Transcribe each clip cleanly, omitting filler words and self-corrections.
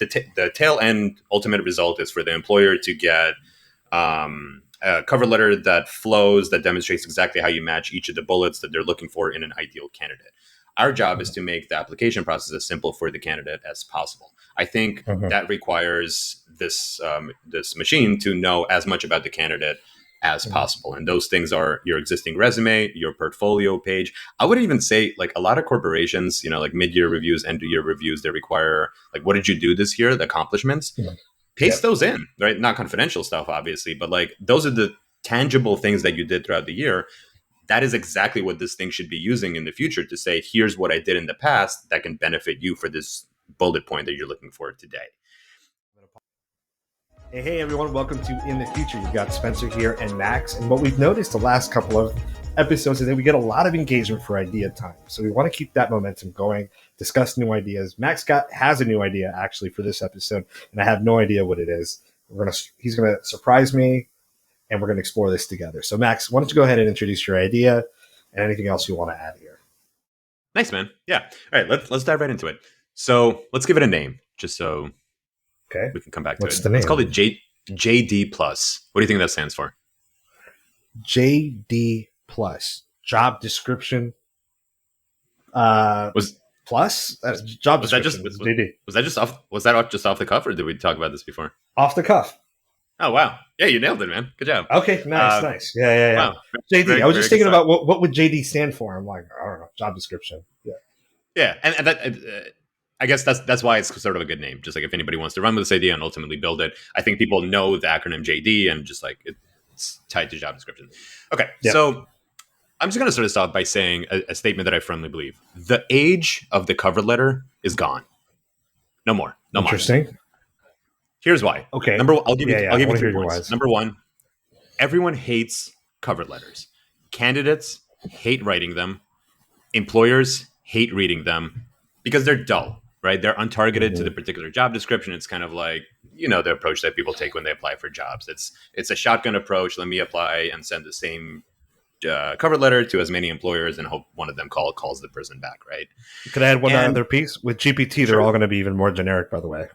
the tail end ultimate result is for the employer to get a cover letter that flows, that demonstrates exactly how you match each of the bullets that they're looking for in an ideal candidate. Our job is to make the application process as simple for the candidate as possible. I think that requires this machine to know as much about the candidate as possible. And those things are your existing resume, your portfolio page. I would even say like a lot of corporations, like mid-year reviews, end-of-year reviews, they require like, what did you do this year? The accomplishments. Paste those in, right? Not confidential stuff, obviously, but like those are the tangible things that you did throughout the year. That is exactly what this thing should be using in the future to say, here's what I did in the past that can benefit you for this bullet point that you're looking for today. Hey, everyone. Welcome to In the Future. You've got Spencer here and Max. And what we've noticed the last couple of episodes is that we get a lot of engagement for idea time. So we want to keep that momentum going, discuss new ideas. Max has a new idea actually for this episode, and I have no idea what it is. He's going to surprise me, and we're going to explore this together. So Max, why don't you go ahead and introduce your idea and anything else you want to add here? Nice, man. Yeah. All right, let's dive right into it. So let's give it a name, just so we can come back to What's it. The name? Let's call it JD Plus. What do you think that stands for? JD Plus. Job description. Plus job description. Was that just off the cuff, or did we talk about this before? Off the cuff. Oh wow! Yeah, you nailed it, man. Good job. Okay, nice. Yeah. Wow. JD. I was just thinking about what would JD stand for. I'm like, I don't know. Job description. Yeah, and that. I guess that's why it's sort of a good name. Just like if anybody wants to run with this idea and ultimately build it, I think people know the acronym JD and just like it's tied to job description. Okay, so I'm just going to sort of start by saying a statement that I firmly believe: the age of the cover letter is gone. No more. No more. Interesting. Here's why. Okay. I'll give you 3 points. Number one, everyone hates cover letters. Candidates hate writing them. Employers hate reading them because they're dull, right? They're untargeted to the particular job description. It's kind of like, the approach that people take when they apply for jobs. It's a shotgun approach. Let me apply and send the same cover letter to as many employers and hope one of them calls the person back, right? Could I add one other piece? With GPT, they're all going to be even more generic, by the way.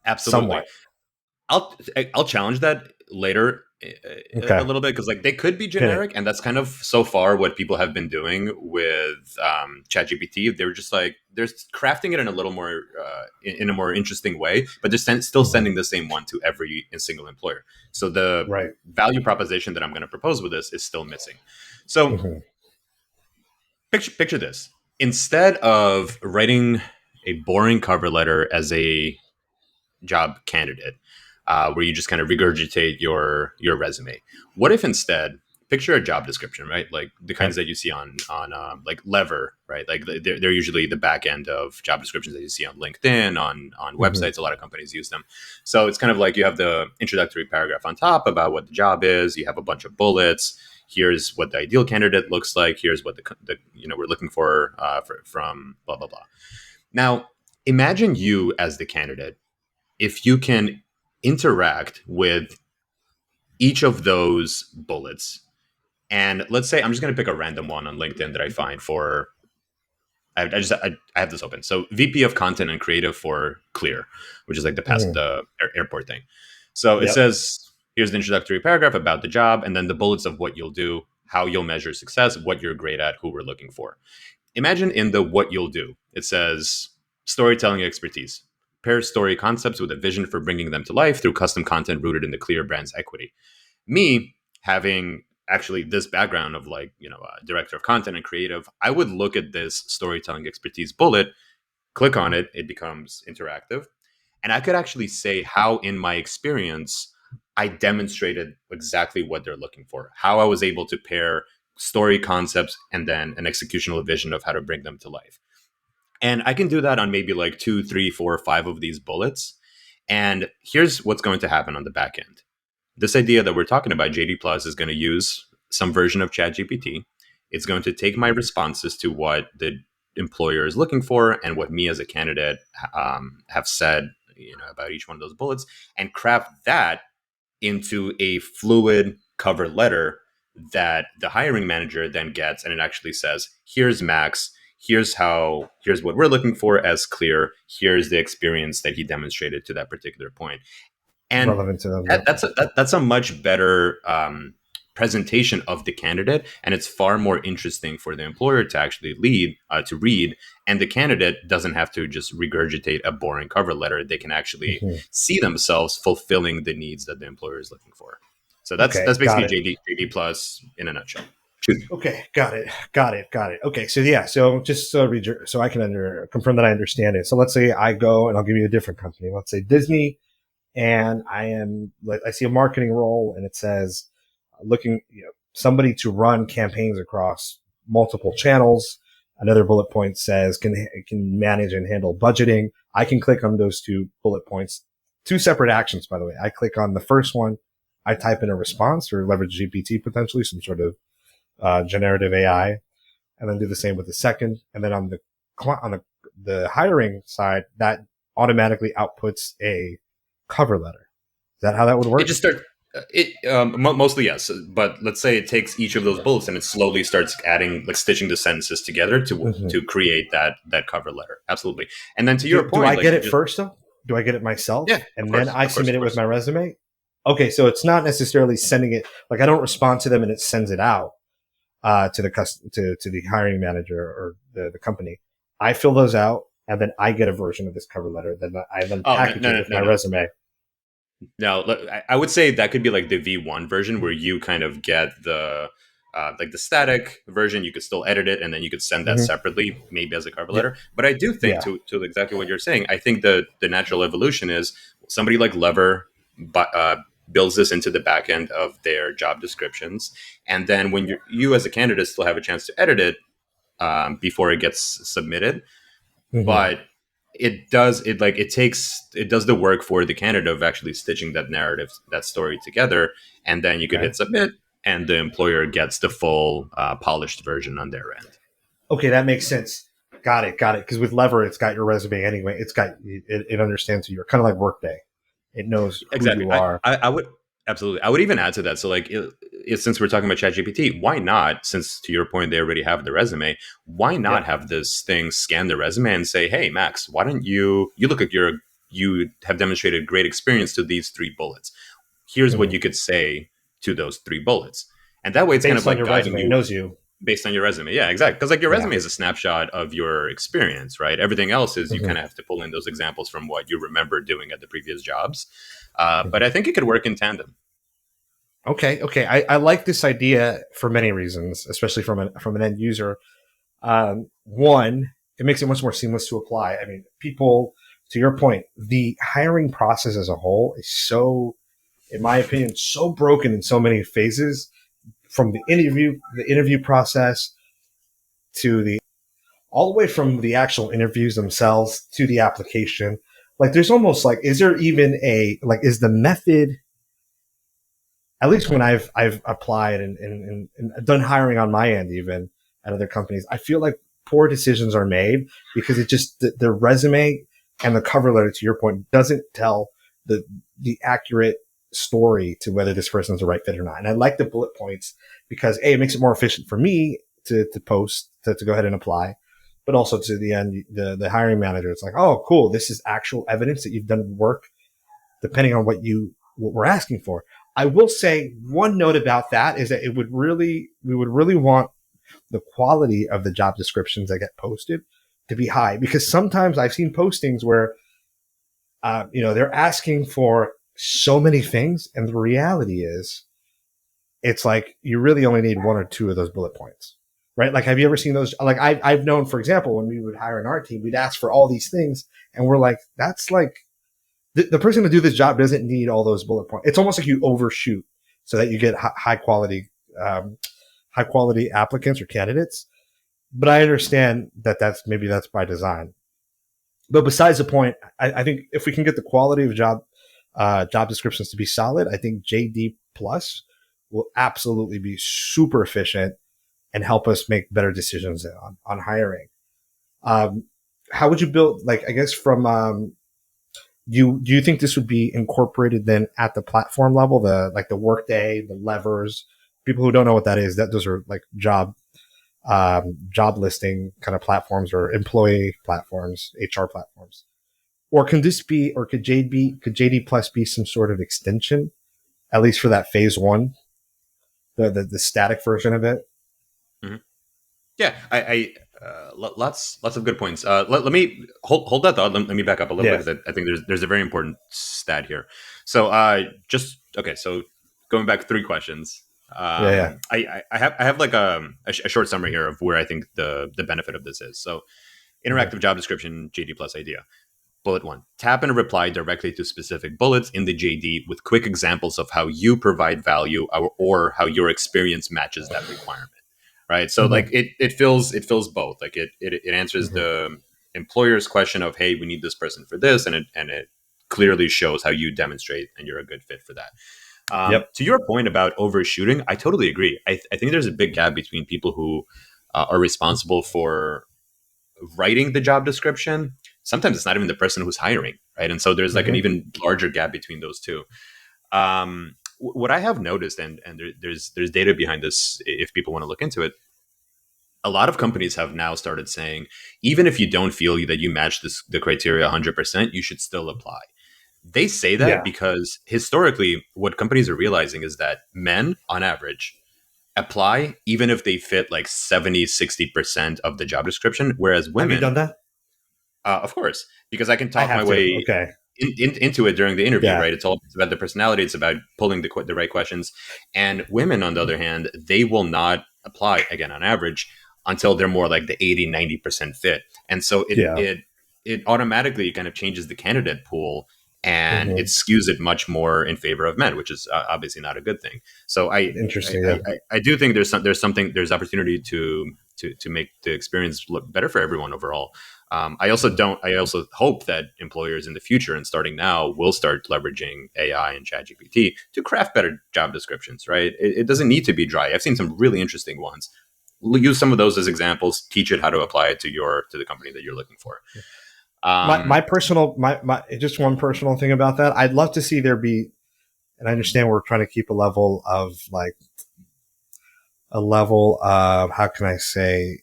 Absolutely. Somewhat. I'll challenge that later a little bit because like they could be generic, and that's kind of so far what people have been doing with ChatGPT. They're just like they're crafting it in a little more in a more interesting way, but they're still sending the same one to every single employer. So the value proposition that I'm going to propose with this is still missing. So picture this: instead of writing a boring cover letter as a job candidate, where you just kind of regurgitate your resume. What if instead, picture a job description, right? Like the kinds that you see on like Lever, right? Like they're usually the back end of job descriptions that you see on LinkedIn, on websites. A lot of companies use them. So it's kind of like you have the introductory paragraph on top about what the job is. You have a bunch of bullets. Here's what the ideal candidate looks like. Here's what the we're looking for from blah blah blah. Now imagine you as the candidate. If you can interact with each of those bullets, and let's say I'm just going to pick a random one on LinkedIn that I find for, I have this open. So VP of Content and Creative for Clear, which is like the airport thing. So it says, here's the introductory paragraph about the job, and then the bullets of what you'll do, how you'll measure success, what you're great at, who we're looking for. Imagine in the what you'll do, it says storytelling expertise. Pair story concepts with a vision for bringing them to life through custom content rooted in the Clear brand's equity. Me having actually this background of like, director of content and creative, I would look at this storytelling expertise bullet, click on it, it becomes interactive. And I could actually say how in my experience, I demonstrated exactly what they're looking for, how I was able to pair story concepts and then an executional vision of how to bring them to life. And I can do that on maybe like 2, 3, 4, 5 of these bullets. And here's what's going to happen on the back end. This idea that we're talking about, JD Plus, is going to use some version of ChatGPT. It's going to take my responses to what the employer is looking for and what me as a candidate have said, about each one of those bullets, and craft that into a fluid cover letter that the hiring manager then gets. And it actually says, here's Max. here's what we're looking for as clear. Here's the experience that he demonstrated to that particular point. And relevant to them. Yep. that's a much better presentation of the candidate, and it's far more interesting for the employer to actually read, and the candidate doesn't have to just regurgitate a boring cover letter. They can actually see themselves fulfilling the needs that the employer is looking for. So that's basically JD plus in a nutshell. Okay, got it. Okay, so just so I can confirm that I understand it. So let's say I go and I'll give you a different company. Let's say Disney, and I see a marketing role, and it says looking, somebody to run campaigns across multiple channels. Another bullet point says can manage and handle budgeting. I can click on those two bullet points, two separate actions, by the way. I click on the first one, I type in a response or leverage GPT, potentially some sort of generative AI, and then do the same with the second. And then on the hiring side, that automatically outputs a cover letter. Is that how that would work? It just starts. Mostly yes, but let's say it takes each of those bullets and it slowly starts adding, like stitching the sentences together to create that cover letter. Absolutely. And then to your point, do I get it first though? Do I get it myself? Yeah, and then I submit it with my resume. Okay, so it's not necessarily sending it, like I don't respond to them and it sends it out to the hiring manager or the company. I fill those out and then I get a version of this cover letter. Then I package it with my resume. Now, I would say that could be like the V1 version where you kind of get the like the static version. You could still edit it and then you could send that separately, maybe as a cover letter. But I do think to exactly what you're saying, I think the natural evolution is somebody like Lever builds this into the back end of their job descriptions. And then when you as a candidate still have a chance to edit it before it gets submitted. But it does the work for the candidate of actually stitching that narrative, that story together. And then you could hit submit and the employer gets the full polished version on their end. Okay, that makes sense. Got it. Because with Lever, it's got your resume anyway. It understands you. You're kind of like Workday. It knows who you are. I would absolutely. I would even add to that. So like, since we're talking about ChatGPT, why not? Since to your point, they already have the resume. Why not have this thing scan the resume and say, "Hey, Max, why don't you look like you have demonstrated great experience to these 3 bullets. Here's what you could say to those 3 bullets." And that way, it's kind of like your guiding resume, knows you. Based on your resume. Yeah, exactly. Because like your resume is a snapshot of your experience, right? Everything else is you kind of have to pull in those examples from what you remember doing at the previous jobs. But I think it could work in tandem. Okay. I like this idea for many reasons, especially from an end user. One, it makes it much more seamless to apply. I mean, people, to your point, the hiring process as a whole is so, in my opinion, so broken in so many phases. From the interview process to all the way from the actual interviews themselves to the application. Like there's almost like, is there even is the method, at least when I've applied and done hiring on my end, even at other companies, I feel like poor decisions are made because it just, the resume and the cover letter, to your point, doesn't tell the accurate story to whether this person's the right fit or not. And I like the bullet points because it makes it more efficient for me to post, to go ahead and apply, but also to the end, the hiring manager. It's like, oh, cool. This is actual evidence that you've done work depending on what we're asking for. I will say one note about that is that we would really want the quality of the job descriptions that get posted to be high, because sometimes I've seen postings where, they're asking for so many things. And the reality is it's like, you really only need 1 or 2 of those bullet points, right? Like, have you ever seen those? Like I've known, for example, when we would hire in our team, we'd ask for all these things and we're like, that's like the person to do this job doesn't need all those bullet points. It's almost like you overshoot so that you get high quality applicants or candidates. But I understand that that's by design. But besides the point, I think if we can get the quality of job descriptions to be solid, I think JD Plus will absolutely be super efficient and help us make better decisions on hiring. How would you build, like, I guess from, do you think this would be incorporated then at the platform level, the Workday, the Levers? People who don't know what that is, those are like job job listing kind of platforms or employee platforms, HR platforms? Or can this be, or could JD Plus be some sort of extension, at least for that phase one, the static version of it? Mhm. Yeah, lots of good points. Let me hold that thought. Let me back up a little bit Yeah. because I think there's a very important stat here. So just okay. So going back 3 questions. Yeah. Yeah. I have like a short summary here of where I think the benefit of this is. So Okay. interactive job description, JD plus idea. Bullet 1. Tap and reply directly to specific bullets in the JD with quick examples of how you provide value or how your experience matches that requirement. Right. So like Mm-hmm. it fills both. Like it answers Mm-hmm. the employer's question of, hey, we need this person for this, and it clearly shows how you demonstrate and you're a good fit for that. Yep. To your point about overshooting, I totally agree. I think there's a big gap between people who are responsible for writing the job description. Sometimes it's not even the person who's hiring, right? And so there's like an Mm-hmm. even larger gap between those two. What I have noticed, and there's data behind this if people want to look into it. A lot of companies have now started saying, even if you don't feel that you match the criteria 100%, you should still apply. They say that Yeah. because historically, what companies are realizing is that men, on average, apply even if they fit like 70-60% of the job description, whereas Have you done women, that? of course, because I can I talk my have to. way Okay. into it during the interview, Yeah. right? It's about the personality. It's about pulling the right questions. And women, on the other hand, they will not apply, again, on average, until they're more like the 80-90% fit. And so Yeah. it automatically kind of changes the candidate pool, and it Mm-hmm. skews it much more in favor of men, which is obviously not a good thing. So Interesting. Yeah. I do think there's opportunity to make the experience look better for everyone overall. I also Mm-hmm. don't. I also hope that employers in the future and starting now will start leveraging AI and ChatGPT to craft better job descriptions. Right? It doesn't need to be dry. I've seen some really interesting ones. Use some of those as examples. Teach it how to apply it to the company that you're looking for. My personal my just one personal thing about that. I'd love to see there be, and I understand we're trying to keep a level of, how can I say,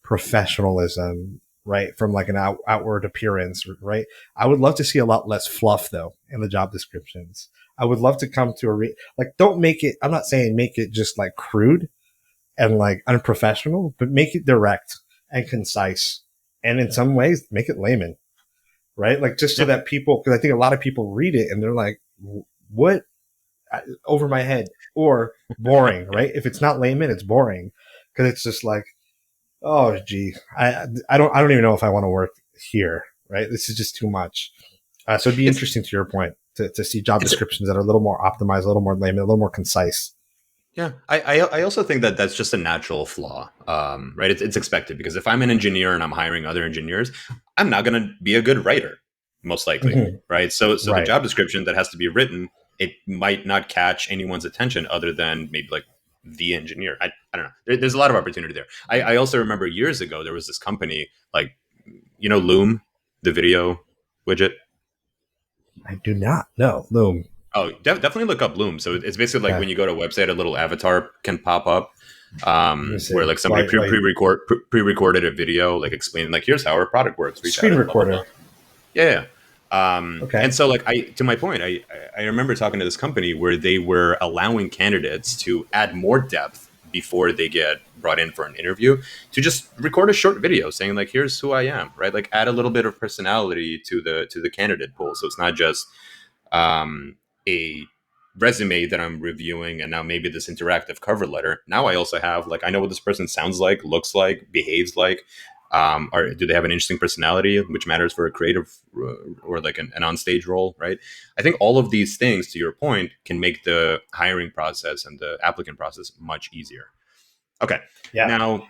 professionalism, right? From like an outward appearance, right? I would love to see a lot less fluff though in the job descriptions. I would love to come to like, don't make it, I'm not saying make it just like crude and like unprofessional, but make it direct and concise. And in some ways, make it layman, right? Like just so Yeah. that people, because I think a lot of people read it and they're like, what, over my head, or boring, right? If it's not layman, it's boring because it's just like, oh gee, I don't even know if I want to work here, right? This is just too much. So it'd be It's interesting, to your point, to see job it's descriptions that are a little more optimized, a little more layman, a little more concise. Yeah, I also think that that's just a natural flaw, right? It's expected because if I'm an engineer and I'm hiring other engineers, I'm not going to be a good writer, most likely, Mm-hmm. right? So the Right. job description that has to be written, it might not catch anyone's attention other than maybe like the engineer. I don't know. There's a lot of opportunity there. I also remember years ago there was this company like Loom, the video widget. I do not know. Loom. Oh, definitely look up Loom. So it's basically like Okay. when you go to a website, a little avatar can pop up, Let me where see. like somebody pre-recorded a video, like explaining like here's how our product works. Reach out Screen and blah blah blah. recorder. Yeah. Okay. And so like to my point, I remember talking to this company where they were allowing candidates to add more depth before they get brought in for an interview to just record a short video saying like here's who I am, right? Like add a little bit of personality to the candidate pool, so it's not just a resume that I'm reviewing and now maybe this interactive cover letter. Now I also have like I know what this person sounds like, looks like, behaves like. Or do they have an interesting personality, which matters for a creative or like an on-stage role, right? I think all of these things, to your point, can make the hiring process and the applicant process much easier. Okay, Yeah. now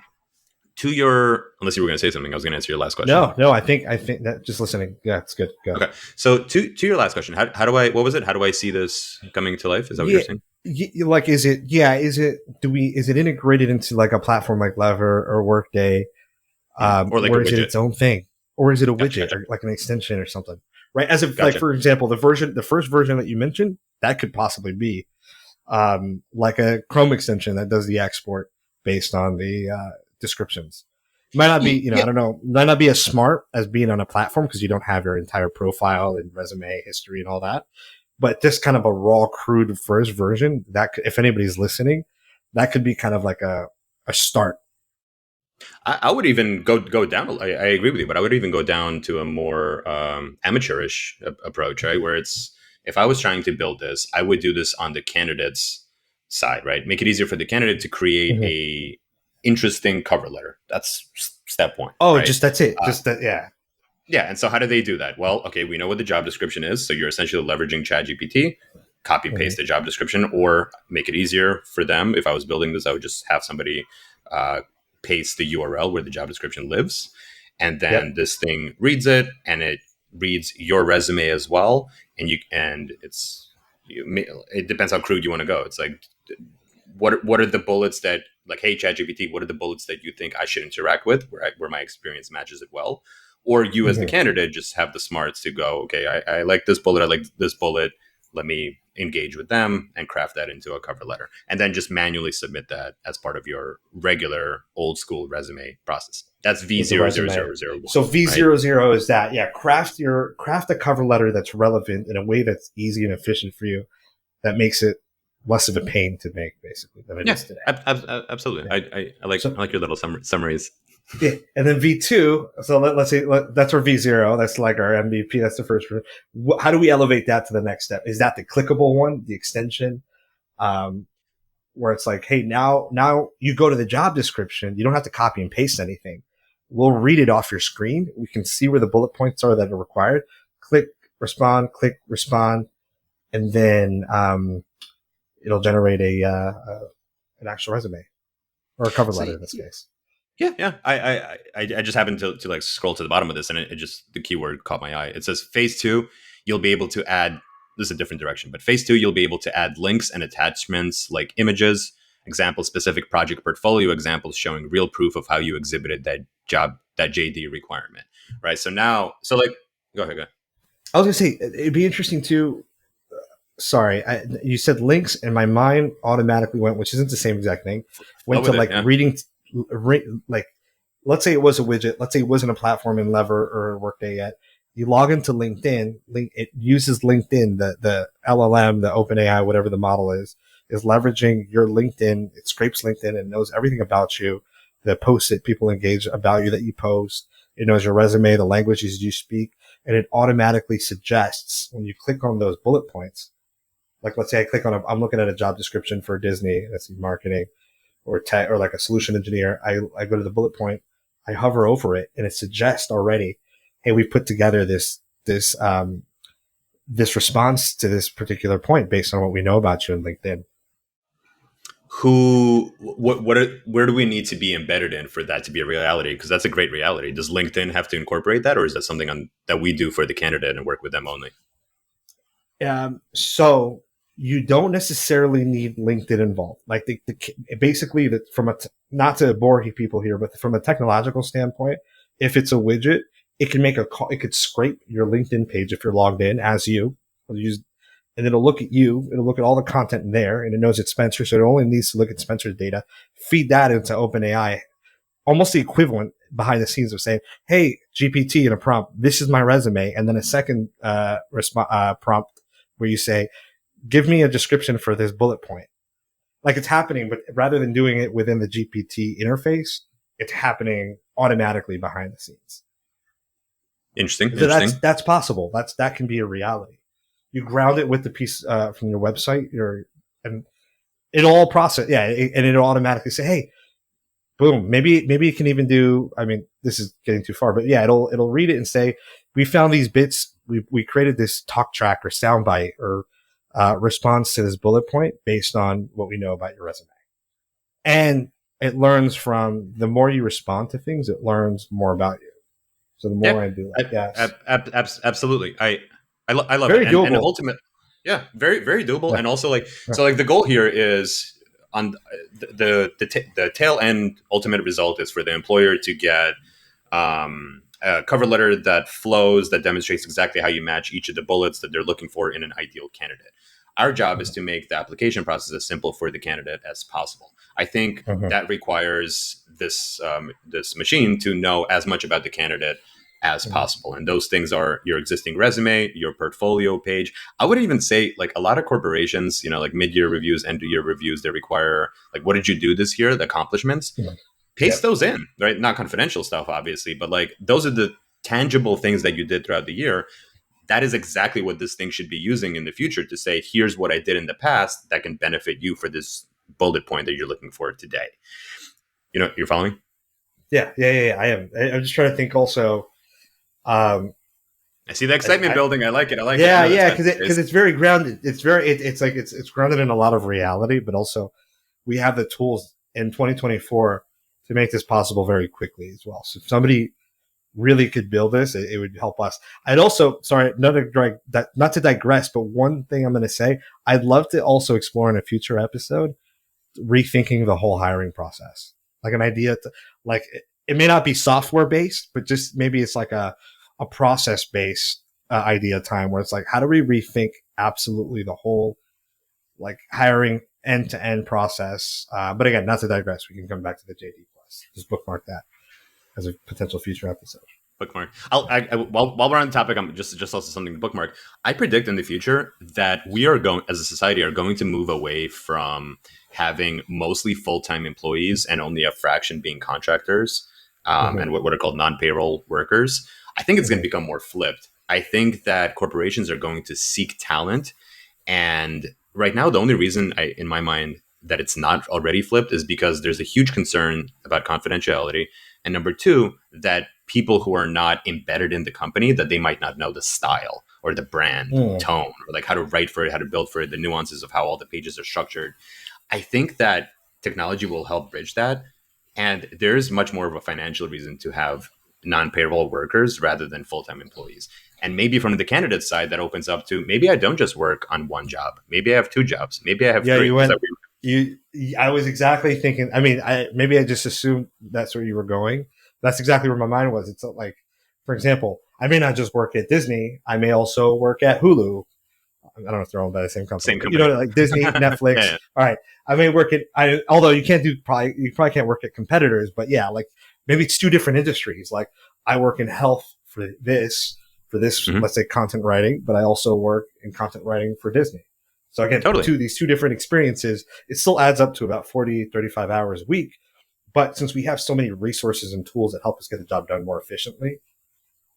to your unless you were going to say something, I was going to answer your last question. No. I think that just listening. Yeah, it's good. Go. Okay. So to your last question, how do I what was it? How do I see this coming to life? Is that what you're Yeah. saying? Like, is it? Yeah. Is it integrated into like a platform like Lever or Workday? Or like a Or is it widget? its own thing, or is it a Gotcha, widget gotcha, or like an extension or something? Right. As if, like, gotcha. for example, the first version that you mentioned, that could possibly be like a Chrome extension that does the export based on the descriptions. It might not be, Yeah. I don't know, might not be as smart as being on a platform because you don't have your entire profile and resume history and all that. But just kind of a raw, crude first version that, if anybody's listening, that could be kind of like a start. I would even go down. I agree with you, but I would even go down to a more amateurish approach, right? Where it's, if I was trying to build this, I would do this on the candidate's side, right? Make it easier for the candidate to create Mm-hmm. a interesting cover letter. That's step one, Oh, right? just that's it. Uh, Just that, yeah. yeah, and so how do they do that? Well, okay, we know what the job description is, so you're essentially leveraging ChatGPT, copy Mm-hmm. paste the job description, or make it easier for them. If I was building this, I would just have somebody uh, paste the URL where the job description lives, and then Yep. this thing reads it, and it reads your resume as well, and it depends how crude you want to go. It's like, what are the bullets that, like, hey ChatGPT, what are the bullets that you think I should interact with, where my experience matches it well? Or you as the Mm-hmm. candidate just have the smarts to go, okay, I like this bullet, I like this bullet, let me engage with them and craft that into a cover letter, and then just manually submit that as part of your regular old school resume process. That's v With the zero zero resume. zero zero one, So right? V00 is that, yeah, craft a cover letter that's relevant in a way that's easy and efficient for you, that makes it less of a pain to make, basically, than it Yeah, is today. absolutely. Yeah. I So like your little summaries. yeah, and then V2. So let's say that's our V0. That's like our MVP. That's the first one. How do we elevate that to the next step? Is that the clickable one, the extension, um, where it's like, hey, now you go to the job description. You don't have to copy and paste anything. We'll read it off your screen. We can see where the bullet points are that are required. Click respond, and then it'll generate an actual resume or a cover So letter in this case. yeah. I just happened to like scroll to the bottom of this, and it just, the keyword caught my eye. It says phase two, you'll be able to add. This is a different direction, but phase two, you'll be able to add links and attachments like images, example specific project portfolio examples showing real proof of how you exhibited that JD requirement, right? So now, so like, go ahead. I was gonna say it'd be interesting too. Sorry, you said links, and my mind automatically went, which isn't the same exact thing. Flow Went to with it, like yeah. reading, like, let's say it was a widget. Let's say it wasn't a platform in Lever or Workday yet. You log into LinkedIn. It uses LinkedIn, the LLM, the OpenAI, whatever the model is leveraging your LinkedIn. It scrapes LinkedIn and knows everything about you, the posts that people engage about you that you post. It knows your resume, the languages you speak, and it automatically suggests when you click on those bullet points. Like, let's say I click on I'm looking at a job description for Disney, that's marketing or tech or like a solution engineer. I go to the bullet point, I hover over it, and it suggests already, hey, we put together this response to this particular point based on what we know about you in LinkedIn. Where do we need to be embedded in for that to be a reality? Because that's a great reality. Does LinkedIn have to incorporate that, or is that something that we do for the candidate and work with them only? So you don't necessarily need LinkedIn involved. Like basically, not to bore people here, but from a technological standpoint, if it's a widget, it can make a call. It could scrape your LinkedIn page if you're logged in as you. And it'll look at you. It'll look at all the content in there, and it knows it's Spencer, so it only needs to look at Spencer's data, feed that into OpenAI, almost the equivalent behind the scenes of saying, "Hey, GPT," in a prompt, "This is my resume," and then a second prompt where you say, "Give me a description for this bullet point." Like, it's happening, but rather than doing it within the GPT interface, it's happening automatically behind the scenes. Interesting. So that's possible. That can be a reality. You ground it with the piece from your website, and it'll all process. Yeah, and it'll automatically say, "Hey, boom." Maybe it can even do. I mean, this is getting too far, but yeah, it'll read it and say, "We found these bits. We created this talk track or soundbite or response to this bullet point based on what we know about your resume." And it learns from the more you respond to things, it learns more about you. So the more I do, yes, Absolutely. I love very it, and doable. ultimate, yeah, very very doable, Yeah. and also like, so like the goal here is on the tail end. Ultimate result is for the employer to get a cover letter that flows, that demonstrates exactly how you match each of the bullets that they're looking for in an ideal candidate. Our job is to make the application process as simple for the candidate as possible. I think that requires this machine to know as much about the candidate as possible. And those things are your existing resume, your portfolio page. I would even say like a lot of corporations, like mid-year reviews, end-of-year reviews, they require like, what did you do this year? The accomplishments. Paste those in, right? Not confidential stuff, obviously, but like those are the tangible things that you did throughout the year. That is exactly what this thing should be using in the future to say, here's what I did in the past that can benefit you for this bullet point that you're looking for today. You're following? Yeah. I am. I'm just trying to think also. I see the excitement building. I like it. Yeah, because it's very grounded. It's grounded in a lot of reality, but also we have the tools in 2024 to make this possible very quickly as well. So if somebody really could build this, it would help us. I'd also, sorry, not to digress, but one thing I'm going to say, I'd love to also explore in a future episode, rethinking the whole hiring process. Like an idea to, like, it may not be software based, but just maybe it's like a process based idea time where it's like, how do we rethink absolutely the whole like hiring end to end process? But again, not to digress, we can come back to the JD plus. Just bookmark that as a potential future episode. Bookmark. While we're on the topic, I'm just also something to bookmark. I predict in the future that we are going, as a society, are going to move away from having mostly full-time employees and only a fraction being contractors and what are called non-payroll workers. I think it's going to become more flipped. I think that corporations are going to seek talent, and right now, the only reason in my mind that it's not already flipped is because there's a huge concern about confidentiality. And number two, that people who are not embedded in the company, that they might not know the style or the brand tone or like how to write for it, how to build for it, the nuances of how all the pages are structured. I think that technology will help bridge that. And there's much more of a financial reason to have non-payroll workers rather than full-time employees. And maybe from the candidate side, that opens up to maybe I don't just work on one job. Maybe I have two jobs. Maybe I have three. I was exactly thinking. I mean, maybe I just assumed that's where you were going. That's exactly where my mind was. It's like, for example, I may not just work at Disney. I may also work at Hulu. I don't know if they're owned by the same company. Like Disney, Netflix. Yeah. All right. I may work at. Although you probably can't work at competitors. But yeah, like maybe it's two different industries. Like I work in health for this, let's say content writing, but I also work in content writing for Disney. So again, these two different experiences, it still adds up to about 40, 35 hours a week. But since we have so many resources and tools that help us get the job done more efficiently,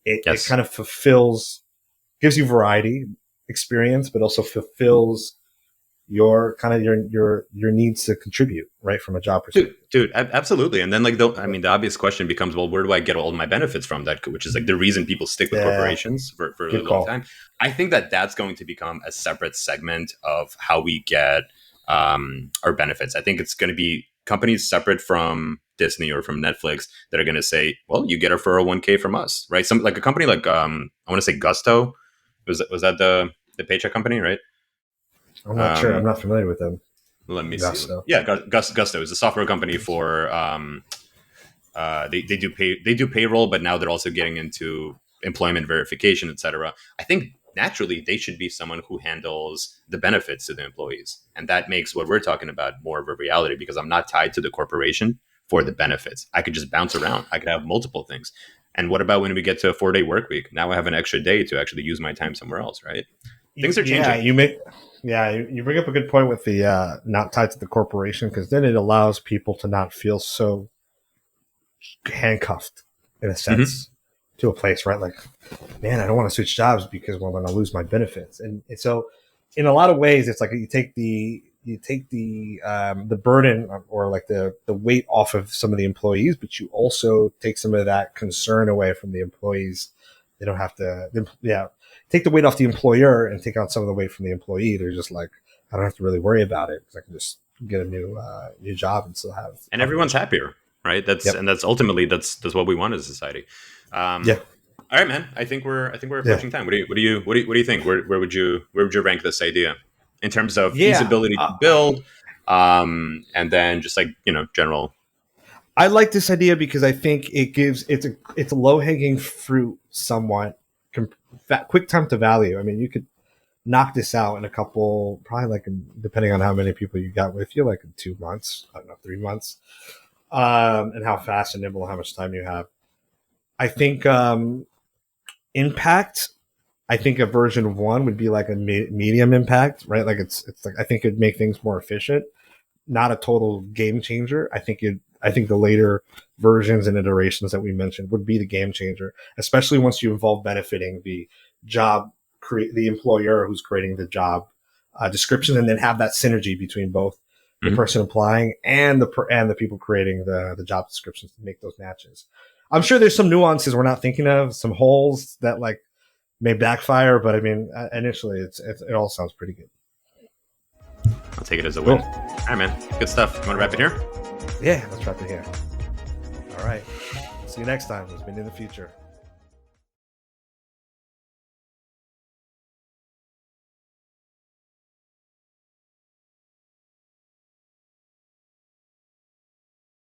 it kind of gives you variety, experience, but also fulfills your needs to contribute, right, from a job perspective. Dude, absolutely. And then like the obvious question becomes, well, where do I get all my benefits from that? Which is like the reason people stick with corporations for a really long time. I think that that's going to become a separate segment of how we get our benefits. I think it's going to be companies separate from Disney or from Netflix that are going to say, well, you get a 401k from us, right? Some like a company like I want to say Gusto. Was that the paycheck company, right? I'm not sure. I'm not familiar with them. Let me see. Yeah, Gusto is a software company for they do payroll, but now they're also getting into employment verification, etc. I think naturally they should be someone who handles the benefits to the employees, and that makes what we're talking about more of a reality because I'm not tied to the corporation for the benefits. I could just bounce around. I could have multiple things. And what about when we get to a 4-day work week? Now I have an extra day to actually use my time somewhere else, right? Things are changing. You bring up a good point with the not tied to the corporation, because then it allows people to not feel so handcuffed in a sense to a place, right? Like, man, I don't want to switch jobs because I'm going to lose my benefits. And so in a lot of ways, it's like you take the burden or like the weight off of some of the employees, but you also take some of that concern away from the employees. They don't have to, take the weight off the employer and take out some of the weight from the employee. They're just like, I don't have to really worry about it because I can just get a new job and still have. And everyone's happier, right? That's ultimately that's what we want as a society. All right, man. I think we're approaching time. What do you think? Where would you rank this idea in terms of feasibility to build, and then just like general? I like this idea because I think it's a low hanging fruit somewhat. Quick time to value. I mean, you could knock this out in a couple, probably like depending on how many people you got with you, like in 2 months, I don't know, 3 months, and how fast and nimble, how much time you have. I think impact. I think a version 1 would be like a medium impact, right? Like it's like I think it'd make things more efficient, not a total game changer. I think the later versions and iterations that we mentioned would be the game changer, especially once you involve benefiting the the employer who's creating the job description, and then have that synergy between both the person applying and the people creating the job descriptions to make those matches. I'm sure there's some nuances we're not thinking of, some holes that like may backfire, but I mean, initially it all sounds pretty good. I'll take it as a win. All right, man. Good stuff. You want to wrap it here? Yeah, let's wrap it here. All right. See you next time. It's been in the future.